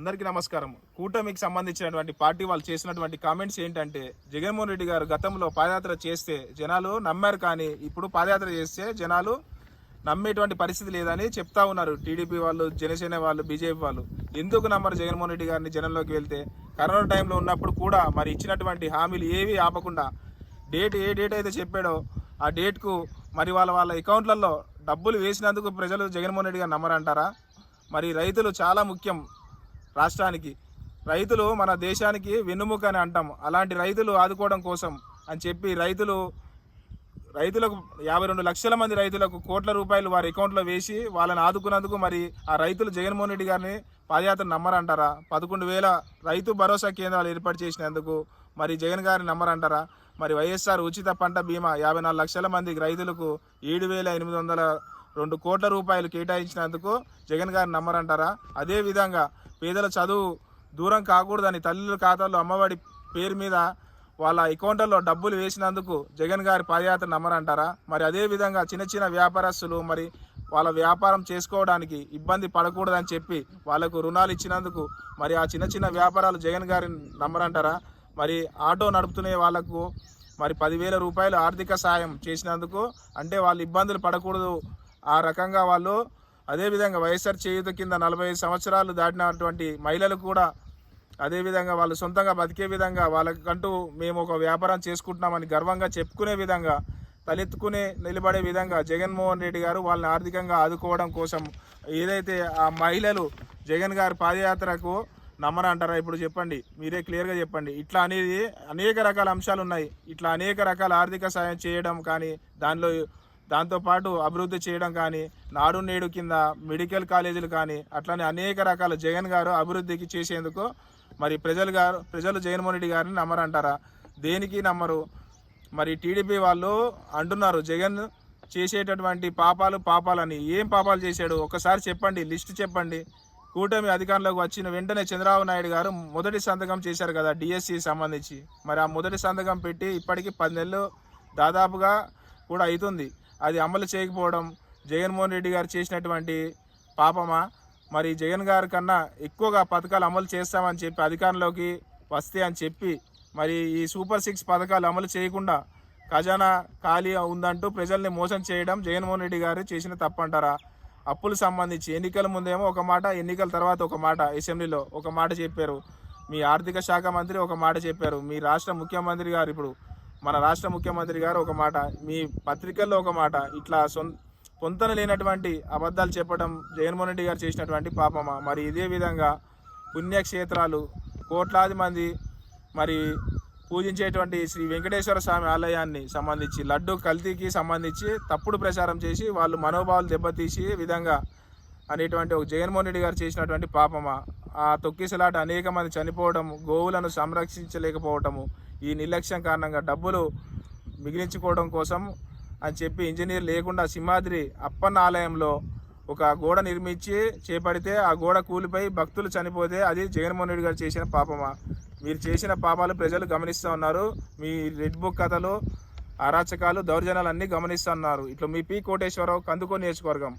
అందరికీ నమస్కారం. కూటమికి సంబంధించినటువంటి పార్టీ వాళ్ళు చేసినటువంటి కామెంట్స్ ఏంటంటే, జగన్మోహన్ రెడ్డి గారు గతంలో పాదయాత్ర చేస్తే జనాలు నమ్మారు, కానీ ఇప్పుడు పాదయాత్ర చేస్తే జనాలు నమ్మేటువంటి పరిస్థితి లేదని చెప్తా ఉన్నారు. టీడీపీ వాళ్ళు, జనసేన వాళ్ళు, బీజేపీ వాళ్ళు ఎందుకు నమ్మరు జగన్మోహన్ రెడ్డి గారిని? జనంలోకి వెళ్తే కరోనా టైంలో ఉన్నప్పుడు కూడా మరి ఇచ్చినటువంటి హామీలు ఏవి ఆపకుండా ఏ డేట్ అయితే చెప్పాడో ఆ డేట్కు మరి వాళ్ళ అకౌంట్లలో డబ్బులు వేసినందుకు ప్రజలు జగన్మోహన్ రెడ్డి గారు నమ్మరంటారా? మరి రైతులు చాలా ముఖ్యం రాష్ట్రానికి. రైతులు మన దేశానికి వెన్నుముక అని అంటాం. అలాంటి రైతులు ఆదుకోవడం కోసం అని చెప్పి రైతులకు 52 లక్షల మంది రైతులకు కోట్ల రూపాయలు వారి అకౌంట్లో వేసి వాళ్ళని ఆదుకున్నందుకు మరి ఆ రైతులు జగన్మోహన్ రెడ్డి గారిని పాదయాత్ర నమ్మరంటారా? 11,000 రైతు భరోసా కేంద్రాలు ఏర్పాటు చేసినందుకు మరి జగన్ గారిని నమ్మరంటారా? మరి వైఎస్ఆర్ ఉచిత పంట బీమా 54 లక్షల మంది రైతులకు 7,802 కోట్ల రూపాయలు కేటాయించినందుకు జగన్ గారిని నమ్మరంటారా? అదేవిధంగా పేదల చదువు దూరం కాకూడదని తల్లుల ఖాతాల్లో అమ్మఒడి పేరు మీద వాళ్ళ అకౌంట్లలో డబ్బులు వేసినందుకు జగన్ గారి పాదయాత్ర నమ్మరంటారా? మరి అదేవిధంగా చిన్న వ్యాపారస్తులు మరి వాళ్ళ వ్యాపారం చేసుకోవడానికి ఇబ్బంది పడకూడదని చెప్పి వాళ్ళకు రుణాలు ఇచ్చినందుకు మరి ఆ చిన్న వ్యాపారాలు జగన్ గారిని నమ్మరంటారా? మరి ఆటో నడుపుతునే వాళ్లకు మరి 10,000 రూపాయలు ఆర్థిక సాయం చేసినందుకు, అంటే వాళ్ళు ఇబ్బందులు పడకూడదు ఆ రకంగా వాళ్ళు. అదేవిధంగా వైఎస్ఆర్ చేయూత కింద 45 సంవత్సరాలు దాటినటువంటి మహిళలు కూడా అదేవిధంగా వాళ్ళు సొంతంగా బతికే విధంగా వాళ్ళకంటూ మేము ఒక వ్యాపారం చేసుకుంటున్నామని గర్వంగా చెప్పుకునే విధంగా తలెత్తుకునే నిలబడే విధంగా జగన్మోహన్ రెడ్డి గారు వాళ్ళని ఆర్థికంగా ఆదుకోవడం కోసం ఏదైతే ఆ మహిళలు జగన్ గారి పాదయాత్రకు నమ్మరంటారా? ఇప్పుడు చెప్పండి, మీరే క్లియర్గా చెప్పండి. ఇట్లా అనేది అనేక రకాల అంశాలు ఉన్నాయి. ఇట్లా అనేక రకాల ఆర్థిక సాయం చేయడం కానీ, దాంతోపాటు అభివృద్ధి చేయడం కానీ, నాడు నేడు కింద మెడికల్ కాలేజీలు కానీ, అట్లనే అనేక రకాల జగన్ గారు అభివృద్ధికి చేసేందుకు మరి ప్రజలు జగన్మోహన్ రెడ్డి గారిని నమ్మరంటారా? దేనికి నమ్మరు? మరి టీడీపీ వాళ్ళు అంటున్నారు జగన్ చేసేటటువంటి పాపాలని. ఏం పాపాలు చేశాడు ఒకసారి చెప్పండి, లిస్ట్ చెప్పండి. కూటమి అధికారంలోకి వచ్చిన వెంటనే చంద్రబాబు నాయుడు గారు మొదటి సంతకం చేశారు కదా డిఎస్సి సంబంధించి. మరి ఆ మొదటి సంతకం పెట్టి ఇప్పటికీ 10 నెలలు దాదాపుగా కూడా అవుతుంది. అది అమలు చేయకపోవడం జగన్మోహన్ రెడ్డి గారు చేసినటువంటి పాపమా? మరి జగన్ గారి కన్నా ఎక్కువగా పథకాలు అమలు చేస్తామని చెప్పి అధికారంలోకి వస్తే అని చెప్పి మరి ఈ సూపర్ 6 పథకాలు అమలు చేయకుండా ఖజానా ఖాళీ ఉందంటూ ప్రజల్ని మోసం చేయడం జగన్మోహన్ రెడ్డి గారు చేసిన తప్పంటారా? అప్పులు సంబంధించి ఎన్నికల ముందేమో ఒక మాట, ఎన్నికల తర్వాత ఒక మాట, అసెంబ్లీలో ఒక మాట చెప్పారు. మీ ఆర్థిక శాఖ మంత్రి ఒక మాట చెప్పారు. మీ రాష్ట్ర ముఖ్యమంత్రి గారు, ఇప్పుడు మన రాష్ట్ర ముఖ్యమంత్రి గారు ఒక మాట, మీ పత్రికల్లో ఒక మాట. ఇట్లా పొంతన లేనటువంటి అబద్ధాలు చెప్పడం జగన్మోహన్ రెడ్డి గారు చేసినటువంటి పాపమా? మరి ఇదే విధంగా పుణ్యక్షేత్రాలు కోట్లాది మంది మరి పూజించేటువంటి శ్రీ వెంకటేశ్వర స్వామి ఆలయాన్ని సంబంధించి లడ్డు కల్తీకి సంబంధించి తప్పుడు ప్రచారం చేసి వాళ్ళు మనోభావాలు దెబ్బతీసి విధంగా అనేటువంటి ఒక జగన్మోహన్ రెడ్డి గారు చేసినటువంటి పాపమా? ఆ తొక్కిసలాట అనేక మంది చనిపోవడం, గోవులను సంరక్షించలేకపోవటము, ఈ నిర్లక్ష్యం కారణంగా డబ్బులు మిగిలించుకోవడం కోసం అని చెప్పి ఇంజనీర్ లేకుండా సింహాద్రి అప్పన్న ఆలయంలో ఒక గోడ నిర్మించి చేపడితే ఆ గోడ కూలిపోయి భక్తులు చనిపోతే అది జగన్మోహన్ రెడ్డి గారు చేసిన పాపమా? మీరు చేసిన పాపాలు ప్రజలు గమనిస్తూ ఉన్నారు. మీ రెడ్ బుక్ కథలు, అరాచకాలు, దౌర్జన్యాలు అన్నీ గమనిస్తూ ఉన్నారు. ఇట్లా మీ పి కోటేశ్వరరావు, కందుకూరు నియోజకవర్గం.